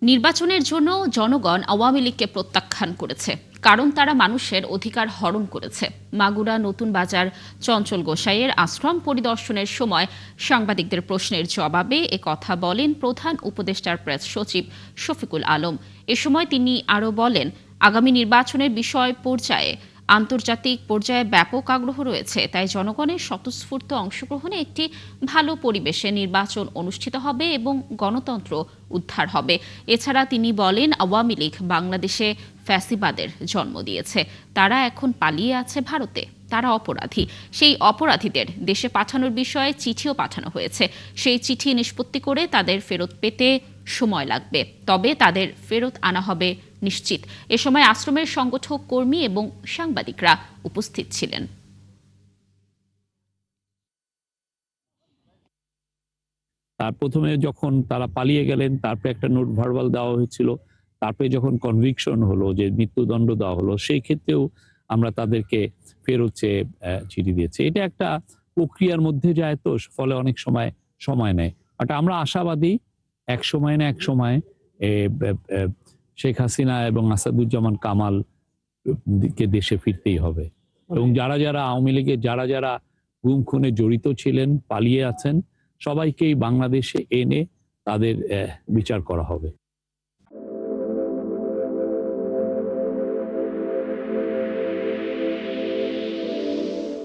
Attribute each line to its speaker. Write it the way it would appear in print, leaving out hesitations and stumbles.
Speaker 1: নির্বাচনের জন্য জনগণ আওয়ামী লীগকে প্রত্যাখ্যান করেছে, কারণ তারা মানুষের অধিকার হরণ করেছে। মাগুরা নতুন বাজার চঞ্চল গোসাইয়ের আশ্রম পরিদর্শনের সময় সাংবাদিকদের প্রশ্নের জবাবে কথা বলেন প্রধান উপদেষ্টার প্রেস সচিব শফিকুল আলম। এ সময় তিনি আরও বলেন, আগামী নির্বাচনের বিষয় পর্যায়ে আন্তর্জাতিক পর্যায়ে ব্যাপক আগ্রহ রয়েছে, তাই জনগণের স্বতঃস্ফূর্ত অংশগ্রহণে একটি ভালো পরিবেশে নির্বাচন অনুষ্ঠিত হবে এবং গণতন্ত্র উদ্ধার হবে। এছাড়া তিনি বলেন, আওয়ামী লীগ বাংলাদেশে ফ্যাসিবাদের জন্ম দিয়েছে, তারা এখন পালিয়ে আছে ভারতে, তারা অপরাধী। সেই অপরাধীদের দেশে পাঠানোর বিষয়ে চিঠিও পাঠানো হয়েছে। সেই চিঠি নিষ্পত্তি করে তাদের ফেরত পেতে সময় লাগবে, তবে তাদের ফেরত আনা হবে নিশ্চিত। এ সময় আশ্রমের সংগঠক, কর্মী এবং সাংবাদিকরা উপস্থিত ছিলেন।
Speaker 2: তার প্রথমে যখন তারা পালিয়ে গেলেন, তারপরে একটা নোট ভার্বাল দেওয়া হয়েছিল, তারপরে যখন কনভিকশন হলো যে মৃত্যুদণ্ড দেওয়া হলো, সেই ক্ষেত্রেও আমরা তাদেরকে ফেরত চেয়ে চিঠি দিয়েছি। এটা একটা প্রক্রিয়ার মধ্যে যায়, তো ফলে অনেক সময় নেয়। বাট আমরা আশাবাদী এক সময় না এক সময় শেখ হাসিনা এবং আসাদুজ্জামান কামাল কে দেশে ফিরতেই হবে, এবং যারা যারা আওয়ামী লীগের যারা যারা গুম খুনে জড়িত ছিলেন, পালিয়ে আছেন, সবাইকেই বাংলাদেশে এনে তাদের বিচার করা হবে।